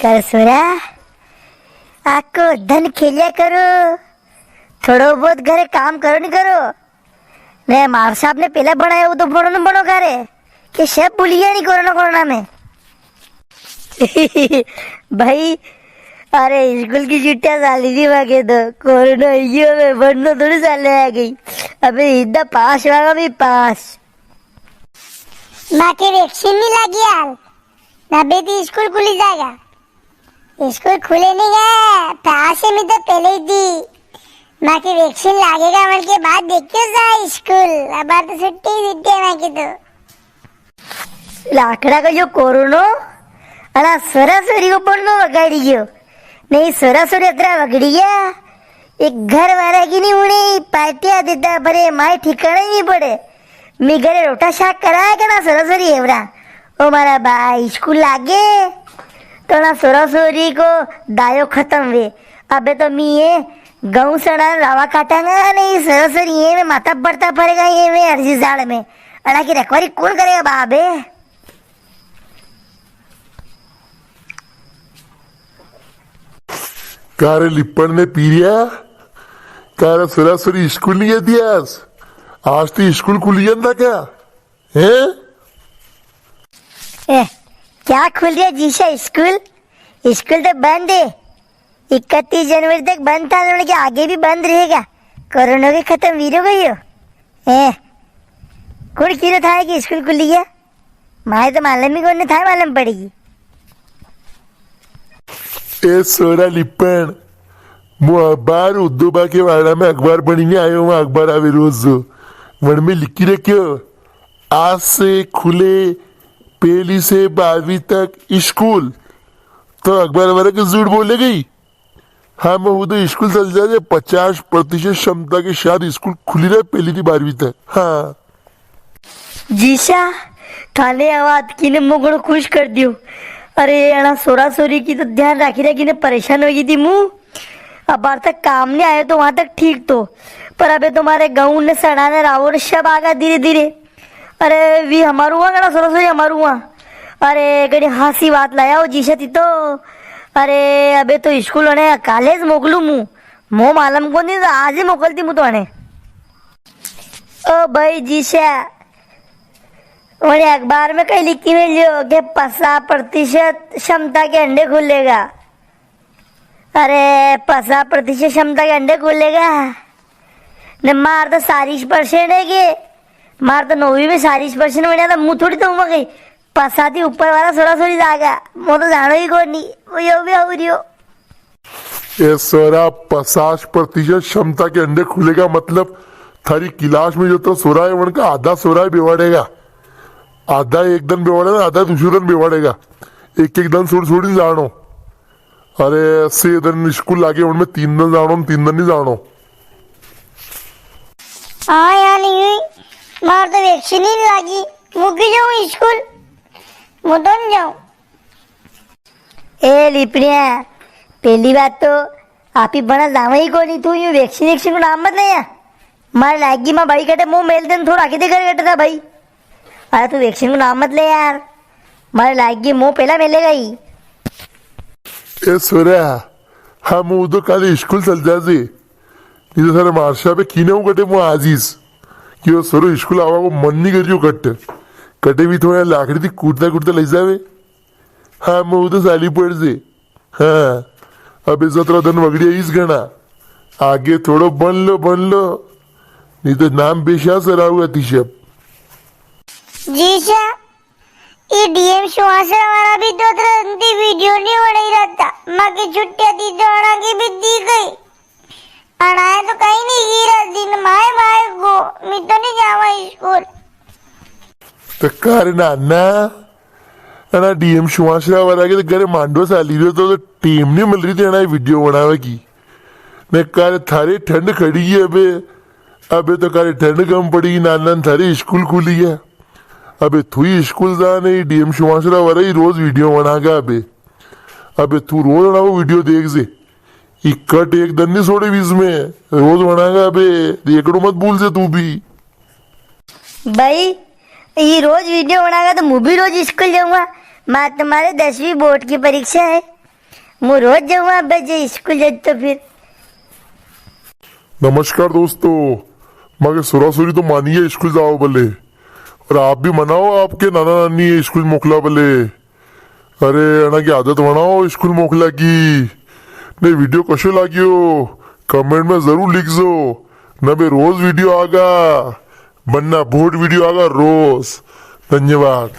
कर सोरा आको धन खेलिया करो, थोड़ो बहुत घरे काम करो नहीं करो ने मार साहब ने पहला बनाया वो तो बनो न बनो करे कि शेफ भूलिया नहीं कोरोना कोरोना में। भाई अरे स्कूल की छुट्टियां साली थी मांगे तो कोरोना ये में बनना थोड़ी साले आ गई। अबे इतना पास वाला भी पास माँ के वैक्सीन नहीं लगी यार ना बेटी स्कूल खुली जाएगा। स्कूल खुले नहीं गए पास में तो पहले ही थी माँ की वैक्सीन लगेगा मन के बाद देखियो जा स्कूल अब तो छुट्टी है माँ की तो लाकड़ा का जो कोरोना अला सरासरी को पढ़नो वगाड़ी गयो नहीं सरासरी अतरा वगड़ी गया एक घर वाला की नहीं उड़े पार्टियां देता भरे माए ठिकाना ही नहीं पड़े मी घरे रोटा शाक कराया के ना सरासरी एवरा ओ मारा भाई स्कूल लागे तो ना सरासरी को दायो खत्म वे अबे तो मी ये गऊ सड़ा लावा काटांगा नहीं सरासरी ये में माता पड़ता पड़ेगा ये में अर्जी जाड़ में अड़ा की रखवारी कौन करेगा बाबे। कारे लिप्पन ने पीरिया कारा सरासरी स्कूल नहीं गई आज तो स्कूल खुली था क्या है? क्या खुल रहा जीशा स्कूल स्कूल तो बंद है 31 जनवरी तक बंद था उन्होंने कि आगे भी बंद रहेगा कोरोना के खत्म वीरो गई हो कौन कीरो था कि स्कूल खुली गया माए तो मालूम ही कौन था मालूम पड़ेगी। ए सोरा लिप्पन मु अखबार उद्दोबा के वाड़ा में अखबार पढ़ने आयो हूँ अखबार आवे रोज वन में लिखी रखियो आज से खुले 1 से 12वीं तक स्कूल तो अखबार वाला के झूठ बोले गई। हाँ मैं वो तो स्कूल चल जाए 50% क्षमता के साथ स्कूल खुली रहे 1 से 12वीं तक। हाँ जीशा थाने आवाज की ने मुगड़ खुश कर दियो। अरे अना सोरा सोरी की तो ध्यान राखी रखी ने परेशान हो गई थी मुँह अब बार तक काम नहीं आए तो वहां तक ठीक तो पर अबे तुम्हारे गाँव ने सड़ाने रावण सब आगा धीरे धीरे। अरे वी हमारू हुआ ना सोरा सोरी हमारू हुआ अरे कड़ी हासी बात लाया हो जीशा थी तो अरे अबे तो स्कूल होने कॉलेज मोकलू मुँह मो मालूम को नहीं तो आज ही मोकलती मुँह तो आने ओ भाई जीशा उन्हें अखबार में कहीं लिखी हुई जो कि 50% क्षमता के अंडे खुलेगा। अरे 50% क्षमता के अंडे खुलेगा ने मार तो 40% है कि मार तो 9वीं में 40% बना था मुँह थोड़ी तो गई पसाती ऊपर वाला सोरा सोरी जागा मो तो जानो ही कौन नहीं वो यो भी हो रियो। ये सोरा 50% क्षमता के अंडे खुलेगा मतलब थारी क्लास में जो तो सोरा है उनका आधा सोरा बिवाड़ेगा आधा एक दिन बिवाड़ेगा आधा दूसरे दिन बिवाड़ेगा एक दिन छोड़ जानो। अरे 6 दिन स्कूल लागे उनमें 3 दिन जानो 3 दिन नहीं जानो। हाँ यार नहीं मार तो वैक्सीन ही लगी मुझे जाऊँ स्कूल मुझे नहीं जाऊँ। ए लिपड़िया पहली बात तो आप ही बना जावा ही को नहीं तू यूँ वैक्सीनेशन को नाम मत ले मार लागी माँ भाई कटे मुँह मेल दिन थोड़ा आगे देकर कटे था भाई अरे तू वैक्सीन को नाम मत ले यार मारे लागी मुँह पहला मिलेगा ही। ए सोरा हम वो तो कल स्कूल चल जाते नहीं तो सारे मार्शा पे कीने हूँ कटे मुँह आजीज कि वो सरो स्कूल आवा को मन नहीं करियो कटे भी थोड़ा लाकड़ी थी कूदता ले जावे। हाँ मैं वो तो साली पड़ से हाँ अब 17 दिन वगड़िया इस गणा आगे थोड़ो बन लो नहीं तो नाम पेशा सरा हुआ तिशब जीशा ये डीएम सुहासरा वाला भी तो तरंती वीडियो नहीं बना ही रहता माँ की छुट्टियां थी तो अड़ा की भी दी गई अड़ाए तो कहीं नहीं गिरा दिन माए को मैं तो नहीं जावा स्कूल तो कारण ना डीएम सुहासरा वाला के तो घरे मांडो साली रही तो टीम नहीं मिल रही थी ना वीडियो बनावे की ने कार थारे ठंड खड़ी है अबे तो कार ठंड कम पड़ी नान थारे स्कूल खुली है अबे तू ही स्कूल जा नहीं डीएम सुहासरा वाला ही रोज वीडियो बनागा अबे तू रोज ना वो वीडियो देख से इकट एक दिन नहीं छोड़े बीच में रोज बनागा अबे देखड़ो मत भूल से तू भी भाई ये रोज वीडियो बनाएगा तो मैं भी रोज स्कूल जाऊंगा। मैं तुम्हारे 10वीं बोर्ड की परीक्षा है હું રોજ જઉં આ બે સ્કૂલ જ તો ફિર नमस्कार दोस्तों, मगर सुरासुरी तो मानिए स्कूल जाओ भले, और आप भी मनाओ आपके नाना नानी स्कूल मोकला भले। अरे एना की आदत बनाओ स्कूल मोकला की। ने वीडियो कशो लाग्यो कमेंट में जरूर लिखजो। न बे रोज वीडियो आगा, बनना बोट वीडियो आगा रोज। धन्यवाद।